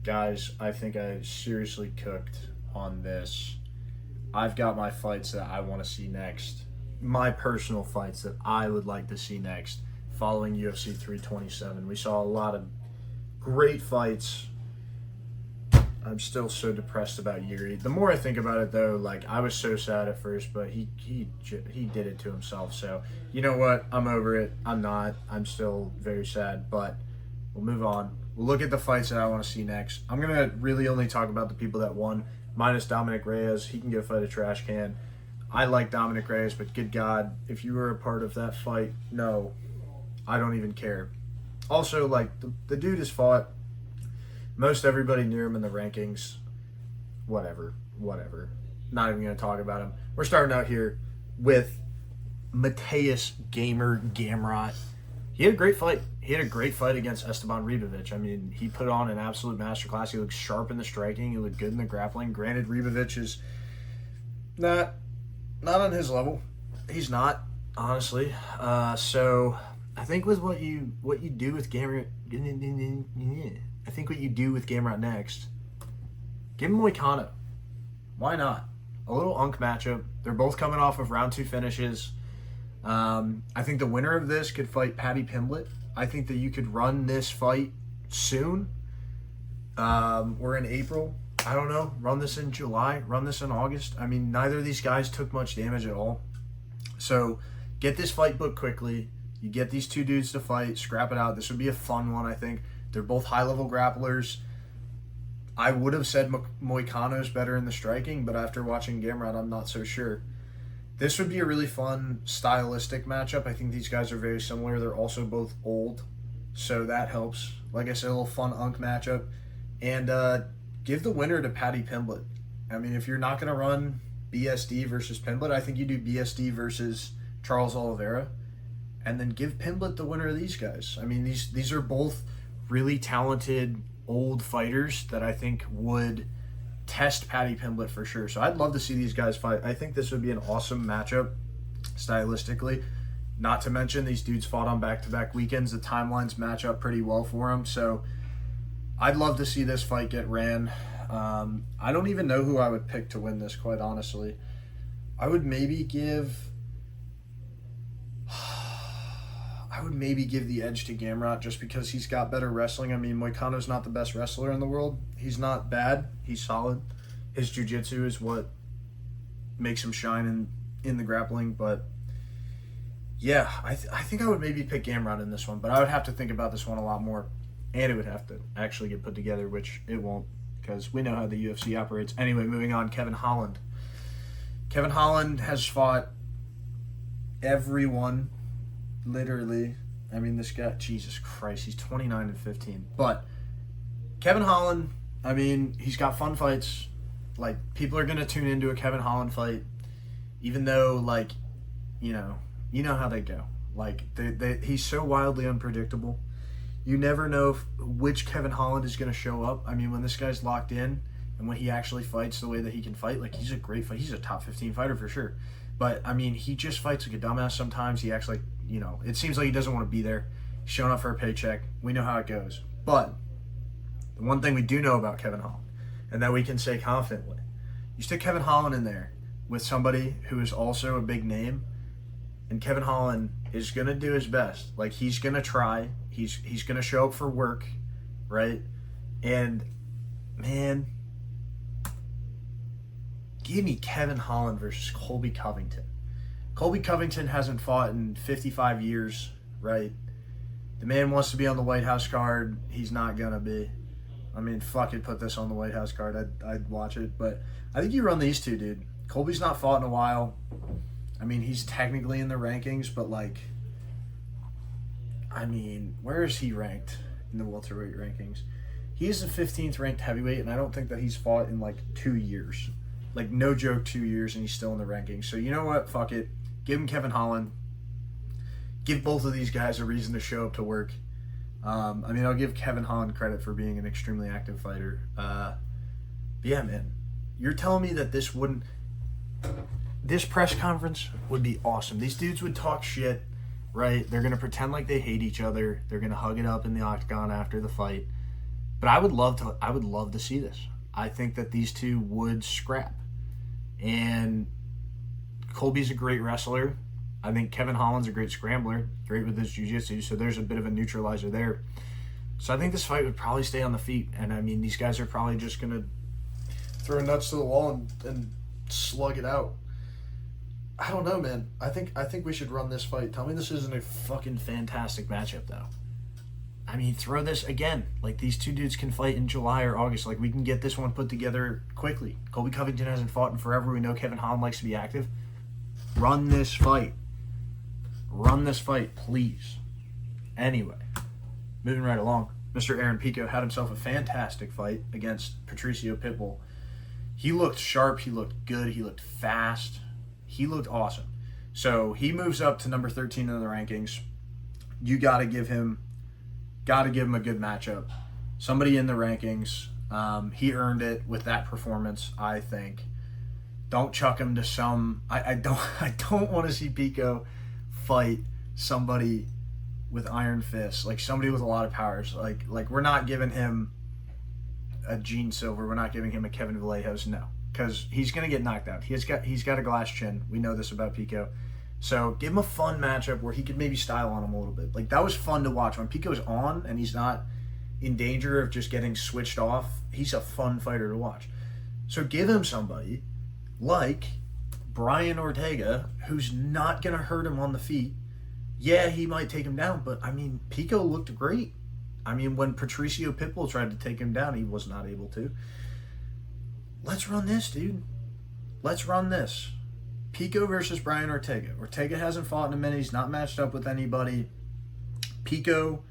Guys, I think I seriously cooked on this. I've got my fights that I want to see next. My personal fights that I would like to see next following UFC 327. We saw a lot of great fights. I'm still so depressed about Yuri. The more I think about it, though, like, I was so sad at first, but he did it to himself. So, you know what? I'm over it. I'm not. I'm still very sad, but we'll move on. We'll look at the fights that I want to see next. I'm going to really only talk about the people that won, minus Dominic Reyes. He can go fight a trash can. I like Dominic Reyes, but good God, if you were a part of that fight, no, I don't even care. Also, like, the dude has fought most everybody near him in the rankings. Whatever. Not even going to talk about him. We're starting out here with Mateus Gamer Gamrot. He had a great fight. He had a great fight against Esteban Ribovic. I mean, he put on an absolute masterclass. He looked sharp in the striking. He looked good in the grappling. Granted, Ribovic is not on his level. He's not, honestly. So I think with what you do with Gamrot, I think what you do with Gamrot next, give him Moicano. Why not? A little unk matchup. They're both coming off of round 2 finishes. I think the winner of this could fight Paddy Pimblett. I think that you could run this fight soon. We're in April. I don't know. Run this in July. Run this in August. I mean, neither of these guys took much damage at all. So get this fight booked quickly. You get these two dudes to fight. Scrap it out. This would be a fun one, I think. They're both high-level grapplers. I would have said Moicano's better in the striking, but after watching Gamrot, I'm not so sure. This would be a really fun stylistic matchup. I think these guys are very similar. They're also both old, so that helps. Like I said, a little fun unk matchup. And give the winner to Paddy Pimblett. I mean, if you're not going to run BSD versus Pimblett, I think you do BSD versus Charles Oliveira, and then give Pimblett the winner of these guys. I mean, these are both really talented old fighters that I think would test Paddy Pimblett for sure. So I'd love to see these guys fight. I think this would be an awesome matchup stylistically. Not to mention these dudes fought on back-to-back weekends. The timelines match up pretty well for them. So I'd love to see this fight get ran. I don't even know who I would pick to win this, quite honestly. I would maybe give the edge to Gamrot just because he's got better wrestling. I mean, Moicano's not the best wrestler in the world. He's not bad. He's solid. His jiu-jitsu is what makes him shine in the grappling. But, yeah, I think I would maybe pick Gamrot in this one. But I would have to think about this one a lot more. And it would have to actually get put together, which it won't because we know how the UFC operates. Anyway, moving on, Kevin Holland. Kevin Holland has fought everyone. Literally, I mean, this guy, Jesus Christ, he's 29-15. But Kevin Holland, I mean, he's got fun fights. Like, people are going to tune into a Kevin Holland fight, even though, like, you know how they go. Like, he's so wildly unpredictable. You never know which Kevin Holland is going to show up. I mean, when this guy's locked in and when he actually fights the way that he can fight, like, he's a great fighter. He's a top 15 fighter for sure. But, I mean, he just fights like a dumbass sometimes. He acts like, it seems like he doesn't want to be there. He's showing up for a paycheck. We know how it goes. But the one thing we do know about Kevin Holland, and that we can say confidently, you stick Kevin Holland in there with somebody who is also a big name, and Kevin Holland is going to do his best. Like, he's going to try. He's going to show up for work, right? And, man, give me Kevin Holland versus Colby Covington. Colby Covington hasn't fought in 55 years, right? The man wants to be on the White House card. He's not going to be. I mean, fuck it, put this on the White House card. I'd watch it. But I think you run these two, dude. Colby's not fought in a while. I mean, he's technically in the rankings, but, like, I mean, where is he ranked in the welterweight rankings? He is the 15th ranked heavyweight, and I don't think that he's fought in, like, 2 years. Like, no joke, 2 years, and he's still in the rankings. So, you know what? Fuck it. Give him Kevin Holland. Give both of these guys a reason to show up to work. I mean, I'll give Kevin Holland credit for being an extremely active fighter. But yeah, man. You're telling me that this press conference would be awesome. These dudes would talk shit, right? They're going to pretend like they hate each other. They're going to hug it up in the octagon after the fight. But I would love to see this. I think that these two would scrap. And Colby's a great wrestler. I think Kevin Holland's a great scrambler, great with his jiu-jitsu, so there's a bit of a neutralizer there. So I think this fight would probably stay on the feet. And, I mean, these guys are probably just going to throw nuts to the wall and slug it out. I don't know, man. I think we should run this fight. Tell me this isn't a fucking fantastic matchup, though. I mean, throw this again. Like, these two dudes can fight in July or August. Like, we can get this one put together quickly. Colby Covington hasn't fought in forever. We know Kevin Holland likes to be active. Run this fight. Run this fight, please. Anyway, moving right along. Mr. Aaron Pico had himself a fantastic fight against Patricio Pitbull. He looked sharp. He looked good. He looked fast. He looked awesome. So he moves up to number 13 in the rankings. You got to give him a good matchup. Somebody in the rankings. He earned it with that performance, I think. Don't chuck him to some. I don't want to see Pico fight somebody with iron fists, like somebody with a lot of powers. Like we're not giving him a Gene Silver. We're not giving him a Kevin Vallejos. No, because he's gonna get knocked out. He's got a glass chin. We know this about Pico. So give him a fun matchup where he could maybe style on him a little bit. Like, that was fun to watch. When Pico's on and he's not in danger of just getting switched off, he's a fun fighter to watch. So give him somebody like Brian Ortega, who's not going to hurt him on the feet. Yeah, he might take him down, but, I mean, Pico looked great. I mean, when Patricio Pitbull tried to take him down, he was not able to. Let's run this, dude. Let's run this. Pico versus Brian Ortega. Ortega hasn't fought in a minute. He's not matched up with anybody. Pico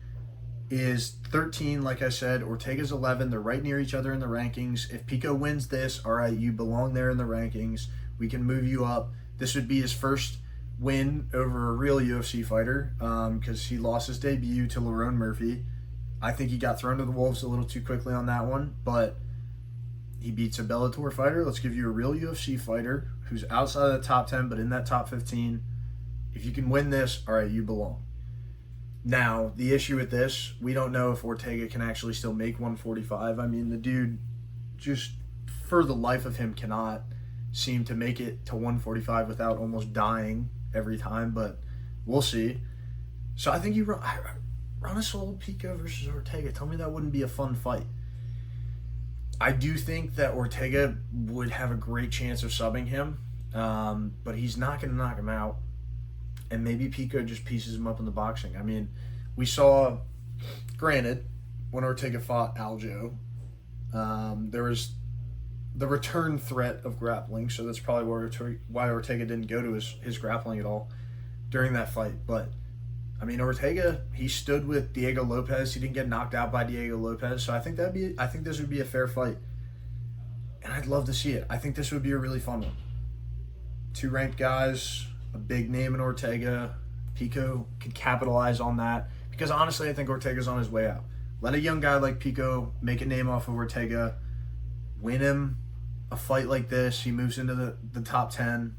is 13, like I said. Ortega's 11. They're right near each other in the rankings. If Pico wins this, all right, you belong there in the rankings. We can move you up. This would be his first win over a real UFC fighter because he lost his debut to Lerone Murphy. I think he got thrown to the wolves a little too quickly on that one, but he beats a Bellator fighter. Let's give you a real UFC fighter who's outside of the top 10 but in that top 15. If you can win this, all right, you belong. Now, the issue with this, we don't know if Ortega can actually still make 145. I mean, the dude just, for the life of him, cannot seem to make it to 145 without almost dying every time, but we'll see. So I think you run a solo Pico versus Ortega. Tell me that wouldn't be a fun fight. I do think that Ortega would have a great chance of subbing him, but he's not going to knock him out. And maybe Pico just pieces him up in the boxing. I mean, we saw, granted, when Ortega fought Aljo, there was the return threat of grappling, so that's probably why Ortega didn't go to his grappling at all during that fight. But, I mean, Ortega, he stood with Diego Lopez. He didn't get knocked out by Diego Lopez, so I think this would be a fair fight. And I'd love to see it. I think this would be a really fun one. Two ranked guys, a big name in Ortega. Pico could capitalize on that because honestly, I think Ortega's on his way out. Let a young guy like Pico make a name off of Ortega, win him a fight like this. He moves into the top 10,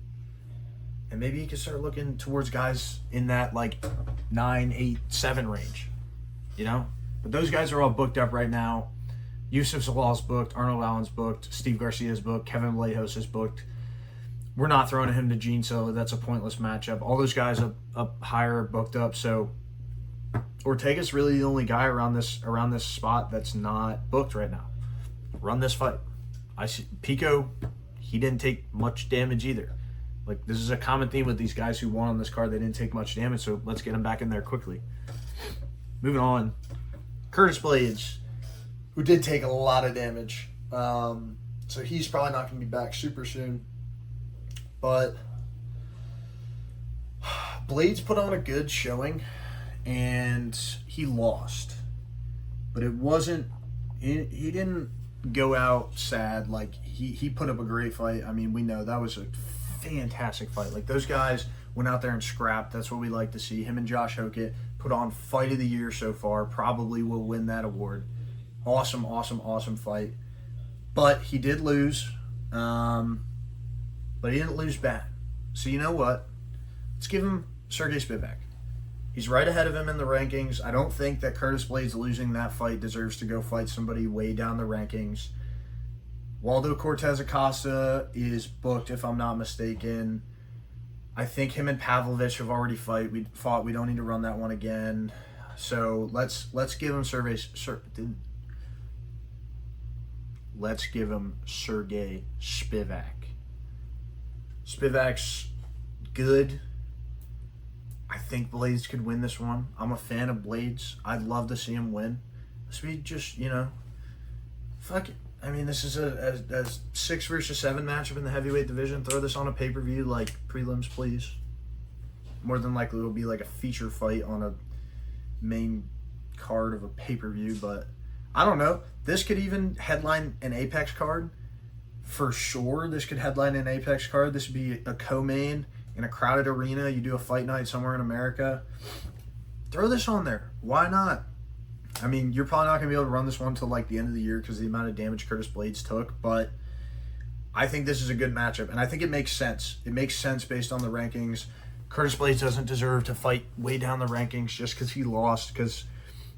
and maybe he could start looking towards guys in that like 9, 8, 7 range, you know? But those guys are all booked up right now. Yusuf Zalal's booked, Arnold Allen's booked, Steve Garcia's booked, Kevin Vallejos is booked. We're not throwing him to Gene Silva. That's a pointless matchup. All those guys up higher are booked up. So Ortega's really the only guy around this spot that's not booked right now. Run this fight. I see Pico. He didn't take much damage either. Like, this is a common theme with these guys who won on this card. They didn't take much damage, so let's get him back in there quickly. Moving on, Curtis Blades, who did take a lot of damage. So he's probably not going to be back super soon. But Blades put on a good showing, and he lost. But it wasn't, he didn't go out sad. Like, he put up a great fight. I mean, we know that was a fantastic fight. Like, those guys went out there and scrapped. That's what we like to see. Him and Josh Hokett put on fight of the year so far. Probably will win that award. Awesome, awesome, awesome fight. But he did lose. But he didn't lose bad. So you know what? Let's give him Sergey Spivak. He's right ahead of him in the rankings. I don't think that Curtis Blades losing that fight deserves to go fight somebody way down the rankings. Waldo Cortez Acosta is booked, if I'm not mistaken. I think him and Pavlovich have already fought. We don't need to run that one again. So let's give him Let's give him Sergey Spivak. Spivak's good. I think Blades could win this one. I'm a fan of Blades. I'd love to see him win. Let's be just, fuck it. I mean, this is a 6 versus 7 matchup in the heavyweight division. Throw this on a pay-per-view, like, prelims, please. More than likely, it'll be like a feature fight on a main card of a pay-per-view, but I don't know. This could even headline an Apex card. For sure, this could headline an Apex card. This would be a co-main in a crowded arena. You do a fight night somewhere in America. Throw this on there. Why not? I mean, you're probably not going to be able to run this one until like the end of the year because of the amount of damage Curtis Blades took, but I think this is a good matchup, and I think it makes sense. It makes sense based on the rankings. Curtis Blades doesn't deserve to fight way down the rankings just because he lost, because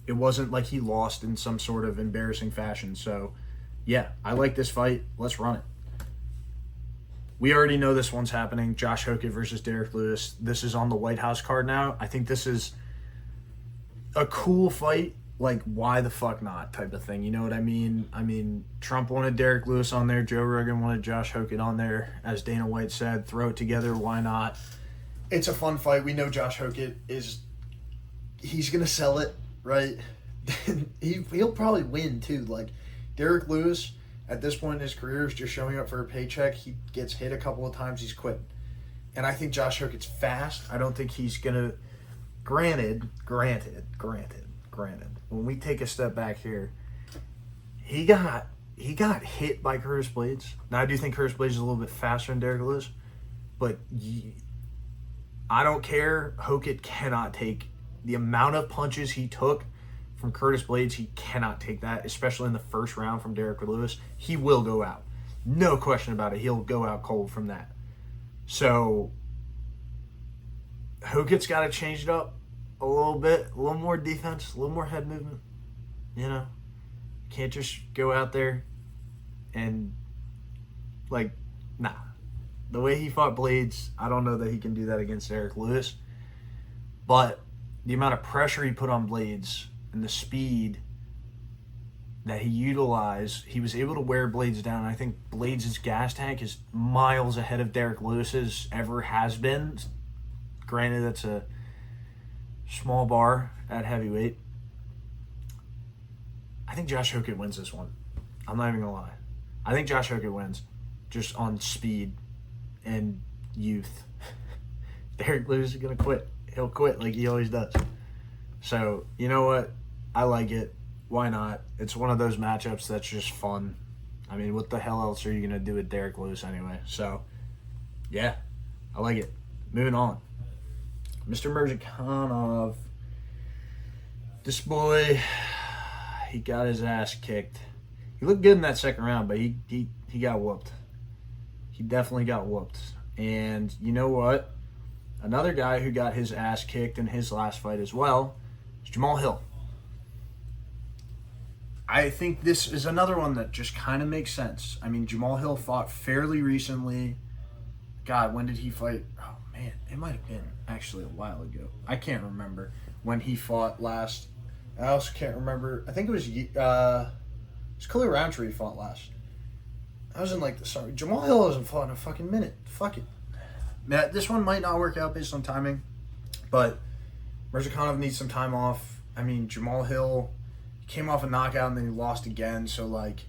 it wasn't like he lost in some sort of embarrassing fashion. So, yeah, I like this fight. Let's run it. We already know this one's happening. Josh Hokett versus Derek Lewis. This is on the White House card now. I think this is a cool fight. Like, why the fuck not type of thing. You know what I mean? I mean, Trump wanted Derek Lewis on there. Joe Rogan wanted Josh Hokett on there. As Dana White said, throw it together. Why not? It's a fun fight. We know Josh Hokett he's going to sell it, right? He'll probably win, too. Like, Derek Lewis, at this point in his career, is just showing up for a paycheck. He gets hit a couple of times, he's quitting. And I think Josh Hokett's fast. I don't think he's going to... Granted. When we take a step back here, he got hit by Curtis Blades. Now, I do think Curtis Blades is a little bit faster than Derek Lewis, but I don't care. Hokett cannot take the amount of punches he took from Curtis Blades. He cannot take that, especially in the first round from Derek Lewis. He will go out. No question about it. He'll go out cold from that. So, Hokett's got to change it up a little bit, a little more defense, a little more head movement. Can't just go out there and nah. The way he fought Blades, I don't know that he can do that against Derek Lewis. But the amount of pressure he put on Blades and the speed that he utilized, he was able to wear Blades down. I think Blades' gas tank is miles ahead of Derek Lewis's ever has been. Granted, that's a small bar at heavyweight. I think Josh Hokett wins this one. I'm not even going to lie. I think Josh Hokett wins just on speed and youth. Derek Lewis is going to quit. He'll quit like he always does. So, you know what? I like it. Why not? It's one of those matchups that's just fun. I mean, what the hell else are you going to do with Derek Lewis anyway? So, yeah, I like it. Moving on. Mr. Mirzakhanov, this boy, he got his ass kicked. He looked good in that second round, but he got whooped. He definitely got whooped. And you know what? Another guy who got his ass kicked in his last fight as well is Jamal Hill. I think this is another one that just kind of makes sense. I mean, Jamal Hill fought fairly recently. God, when did he fight? Oh, man, it might have been actually a while ago. I can't remember when he fought last. I also can't remember. I think it was Khalil Roundtree he fought last. I was in like the summer. Jamal Hill hasn't fought in a fucking minute. Fuck it. Now, this one might not work out based on timing, but Mirzakhanov needs some time off. I mean, Jamal Hill came off a knockout and then he lost again, so like,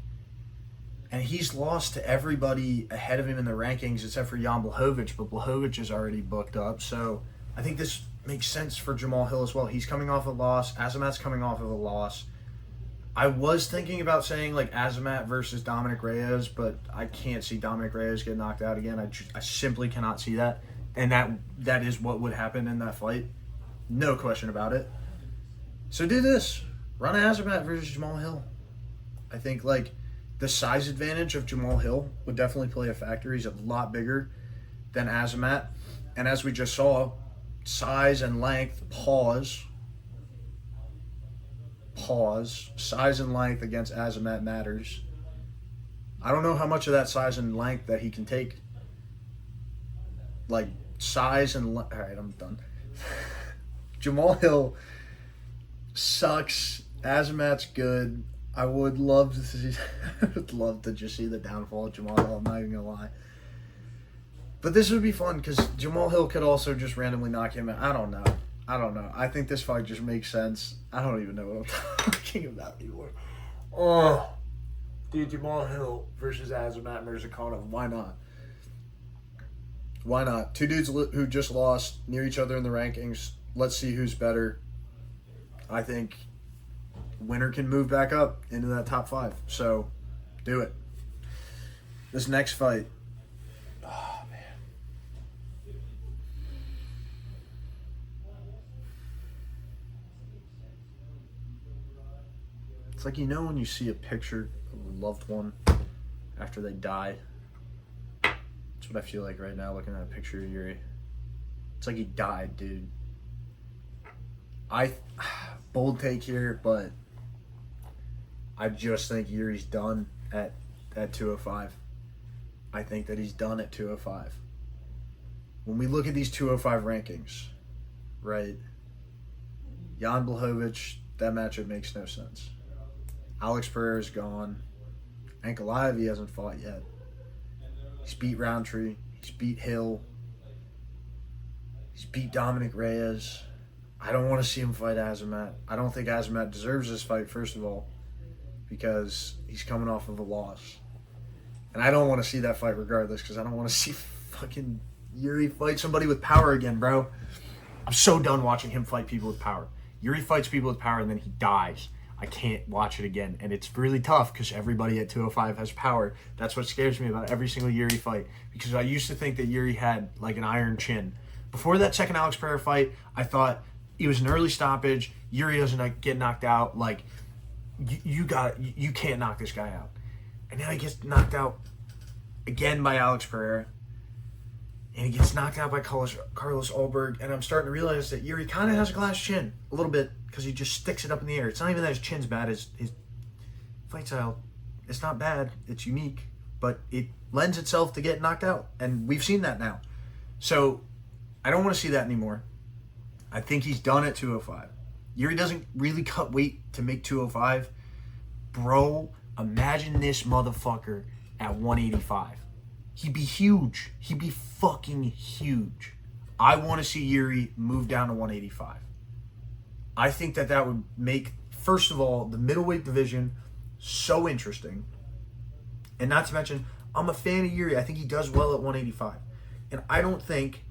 and he's lost to everybody ahead of him in the rankings except for Jan Blachowicz, but Blachowicz is already booked up, so I think this makes sense for Jamal Hill as well. He's coming off a loss. Azamat's coming off of a loss. I was thinking about saying like Azamat versus Dominic Reyes, but I can't see Dominic Reyes get knocked out again. I simply cannot see that, and that is what would happen in that fight. No question about it. So do this. Run Azamat versus Jamal Hill. I think like the size advantage of Jamal Hill would definitely play a factor. He's a lot bigger than Azamat. And as we just saw, size and length, pause. Size and length against Azamat matters. I don't know how much of that size and length that he can take. Like, size and length. All right, I'm done. Jamal Hill sucks. Azamat's good. I would love to see, I would love to just see the downfall of Jamal Hill. I'm not even going to lie. But this would be fun because Jamal Hill could also just randomly knock him out. I don't know. I think this fight just makes sense. I don't even know what I'm talking about anymore. Oh, dude, Jamal Hill versus Azamat Murzakanov. Why not? Why not? Two dudes who just lost near each other in the rankings. Let's see who's better. I think winner can move back up into that top 5. So, do it. This next fight. Oh, man. It's like, when you see a picture of a loved one after they die. That's what I feel like right now looking at a picture of Yuri. It's like he died, dude. Bold take here, but I just think Yuri's done at 205. I think that he's done at 205. When we look at these 205 rankings, right? Jan Blachowicz, that matchup makes no sense. Alex Pereira's gone. Ankalaev, he hasn't fought yet. He's beat Roundtree. He's beat Hill. He's beat Dominic Reyes. I don't want to see him fight Azamat. I don't think Azamat deserves this fight, first of all, because he's coming off of a loss. And I don't want to see that fight regardless because I don't want to see fucking Yuri fight somebody with power again, bro. I'm so done watching him fight people with power. Yuri fights people with power and then he dies. I can't watch it again. And it's really tough because everybody at 205 has power. That's what scares me about every single Yuri fight, because I used to think that Yuri had like an iron chin. Before that second Alex Pereira fight, I thought it was an early stoppage. Yuri doesn't get knocked out. Like, you can't knock this guy out. And then he gets knocked out again by Alex Pereira. And he gets knocked out by Carlos Ulberg. And I'm starting to realize that Yuri kind of has a glass chin. A little bit. Because he just sticks it up in the air. It's not even that his chin's bad. His fight style, it's not bad. It's unique. But it lends itself to get knocked out. And we've seen that now. So, I don't want to see that anymore. I think he's done at 205. Yuri doesn't really cut weight to make 205. Bro, imagine this motherfucker at 185. He'd be huge. He'd be fucking huge. I want to see Yuri move down to 185. I think that would make, first of all, the middleweight division so interesting. And not to mention, I'm a fan of Yuri. I think he does well at 185. And I don't think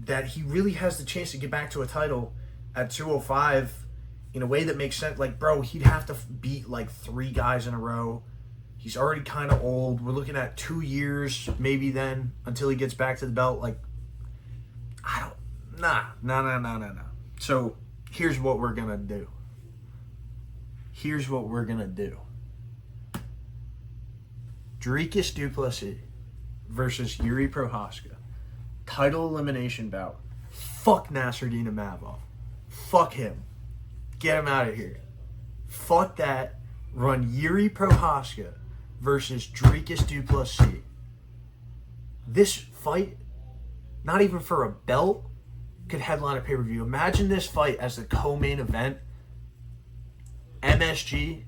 that he really has the chance to get back to a title at 205 in a way that makes sense. Like, bro, he'd have to beat like 3 guys in a row. He's already kind of old. We're looking at 2 years maybe then until he gets back to the belt. Like, nah. So here's what we're going to do. Dricus du Plessis versus Yuri Prochazka. Title elimination bout. Fuck Nasruddin Imavov. Fuck him. Get him out of here. Fuck that. Run Yuri Prochazka versus Dricus du Plessis. This fight, not even for a belt, could headline a pay-per-view. Imagine this fight as the co-main event. MSG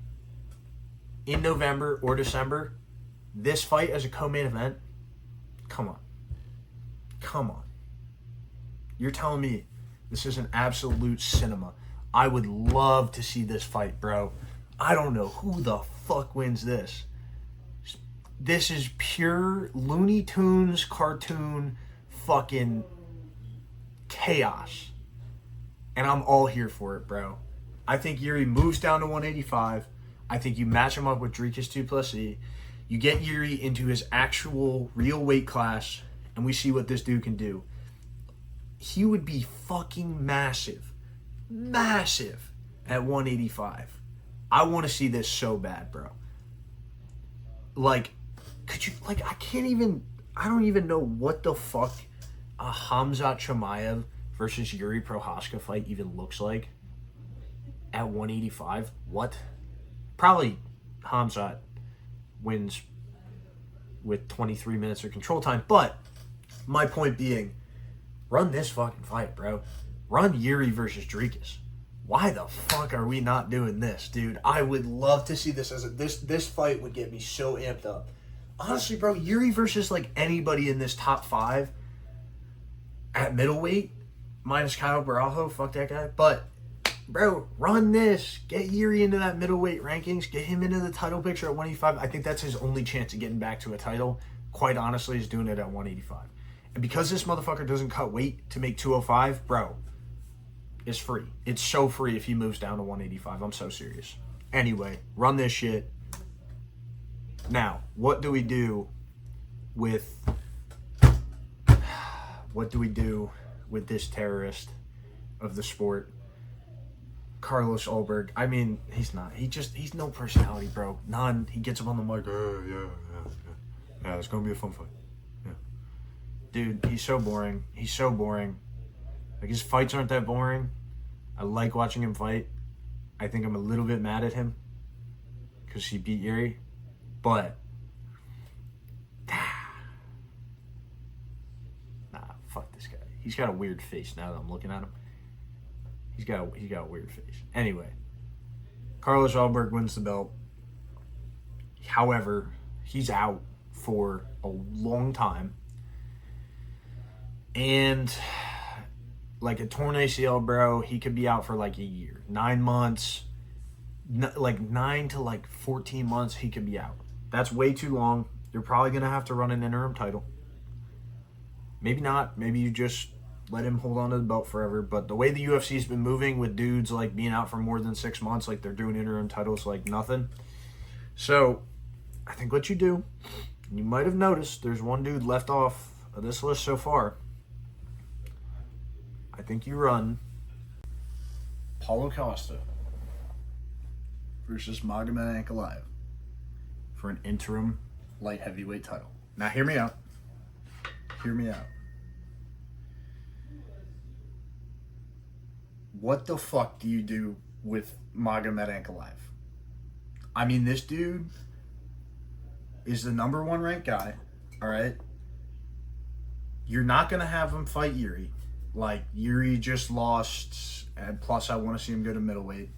in November or December. This fight as a co-main event. Come on. You're telling me this is an absolute cinema. I would love to see this fight, bro. I don't know who the fuck wins this. This is pure Looney Tunes cartoon fucking chaos. And I'm all here for it, bro. I think Yuri moves down to 185. I think you match him up with Dricus du Plessis. You get Yuri into his actual real weight class, and we see what this dude can do. He would be fucking massive at 185. I want to see this so bad, bro. Like, could you, I don't even know what the fuck a Khamzat Chimaev versus Yuri Prohaska fight even looks like at 185. What? Probably Hamzat wins with 23 minutes of control time. But my point being, run this fucking fight, bro. Run Yuri versus Dricus. Why the fuck are we not doing this, dude? I would love to see this this fight would get me so amped up. Honestly, bro, Yuri versus like anybody in this top 5 at middleweight, minus Kyle Barajo, fuck that guy. But bro, run this. Get Yuri into that middleweight rankings. Get him into the title picture at 185. I think that's his only chance of getting back to a title. Quite honestly, is doing it at 185. And because this motherfucker doesn't cut weight to make 205, bro, it's free. It's so free if he moves down to 185. I'm so serious. Anyway, run this shit. Now, what do we do with this terrorist of the sport? Carlos Ulberg. I mean, he's no personality, bro. None. He gets up on the mic. Yeah, it's gonna be a fun fight. Yeah. Dude, he's so boring. Like, his fights aren't that boring. I like watching him fight. I think I'm a little bit mad at him because he beat Yuri. But nah, fuck this guy. He's got a weird face now that I'm looking at him. He's got a weird face. Anyway, Carlos Ulberg wins the belt. However, he's out for a long time. And like a torn ACL, bro, he could be out for like a year. 9 months. Like 9 to like 14 months he could be out. That's way too long. You're probably going to have to run an interim title. Maybe not. Maybe you just let him hold on to the belt forever. But the way the UFC's been moving with dudes like being out for more than 6 months, like they're doing interim titles like nothing. So I think what you do, and you might have noticed there's one dude left off of this list so far. I think you run Paulo Costa versus Magomed Ankalaev for an interim light heavyweight title. Now hear me out. What the fuck do you do with Magomed Ankalaev? I mean, this dude is the #1 ranked guy, all right? You're not going to have him fight Yuri. Like, Yuri just lost, and plus I want to see him go to middleweight.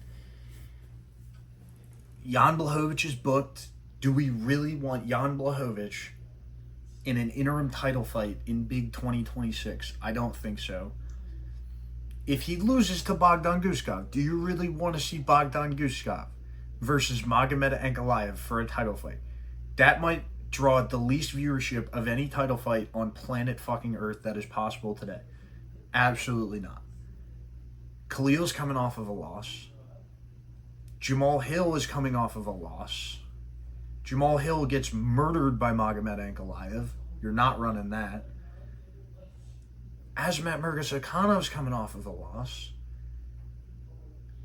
Jan Blachowicz is booked. Do we really want Jan Blachowicz in an interim title fight in big 2026? I don't think so. If he loses to Bogdan Guskov, do you really want to see Bogdan Guskov versus Magomed Ankalaev for a title fight? That might draw the least viewership of any title fight on planet fucking Earth that is possible today. Absolutely not. Khalil's coming off of a loss. Jamal Hill is coming off of a loss. Jamal Hill gets murdered by Magomed Ankalaev. You're not running that. Azamat Murgasakhanov's coming off of a loss.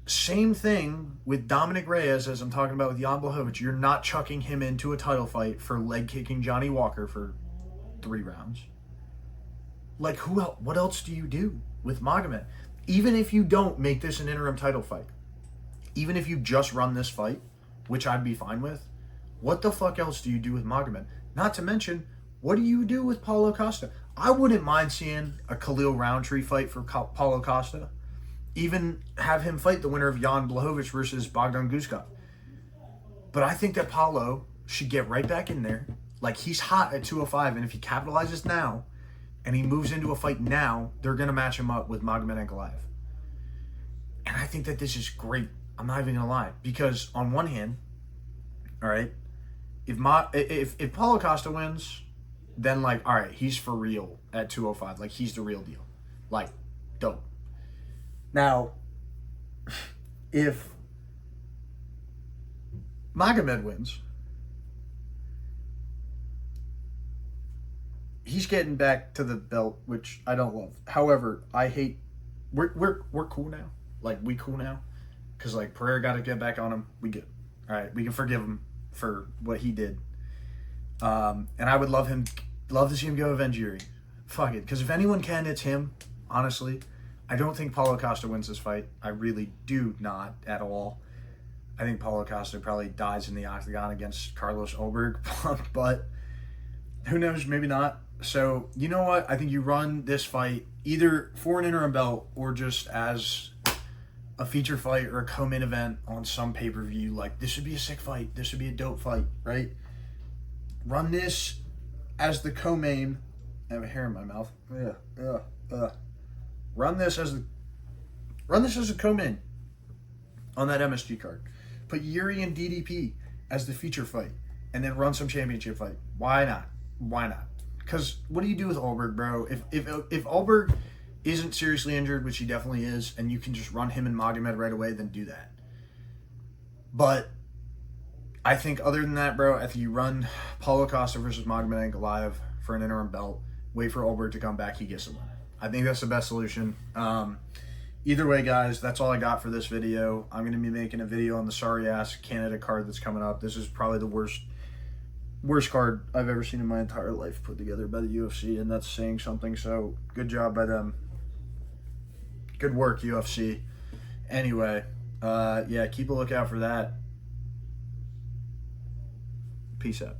Same thing with Dominic Reyes, as I'm talking about with Jan Blachowicz. You're not chucking him into a title fight for leg kicking Johnny Walker for 3 rounds. Like, who else? What else do you do with Magomed? Even if you don't make this an interim title fight, even if you just run this fight, which I'd be fine with, what the fuck else do you do with Magomed? Not to mention, what do you do with Paulo Costa? I wouldn't mind seeing a Khalil Roundtree fight for Paulo Costa. Even have him fight the winner of Jan Blachowicz versus Bogdan Guskov. But I think that Paulo should get right back in there. Like, he's hot at 205, and if he capitalizes now, and he moves into a fight now, they're going to match him up with Magomed Ankalaev. And I think that this is great. I'm not even going to lie. Because on one hand, all right, if Paulo Costa wins, then, like, all right, he's for real at 205. Like, he's the real deal. Like, dope. Now, if Magomed wins, he's getting back to the belt, which I don't love. However, I hate. We're cool now. Like, we cool now, because like Pereira got to get back on him. We good. All right, we can forgive him for what he did. And I would love to see him go avenge Yuri. Fuck it, because if anyone can, it's him. Honestly, I don't think Paulo Costa wins this fight. I really do not at all. I think Paulo Costa probably dies in the octagon against Carlos Ulberg, but who knows? Maybe not. So, you know what? I think you run this fight either for an interim belt or just as a feature fight or a co-main event on some pay-per-view. Like, this would be a sick fight. This would be a dope fight, right? Run this as the co-main. I have a hair in my mouth. Run this as a co-main on that MSG card. Put Yuri and DDP as the feature fight, and then run some championship fight. Why not? Why not? Because what do you do with Ulberg, bro? If Ulberg isn't seriously injured, which he definitely is, and you can just run him and Magomed right away, then do that. But I think other than that, bro, I think you run Paulo Costa versus Magomed Ankalaev for an interim belt. Wait for Ulberg to come back. He gets the win. I think that's the best solution. Either way, guys, that's all I got for this video. I'm going to be making a video on the sorry-ass Canada card that's coming up. This is probably the worst card I've ever seen in my entire life put together by the UFC, and that's saying something, so good job by them. Good work, UFC. Anyway, yeah, keep a lookout for that. Peace out.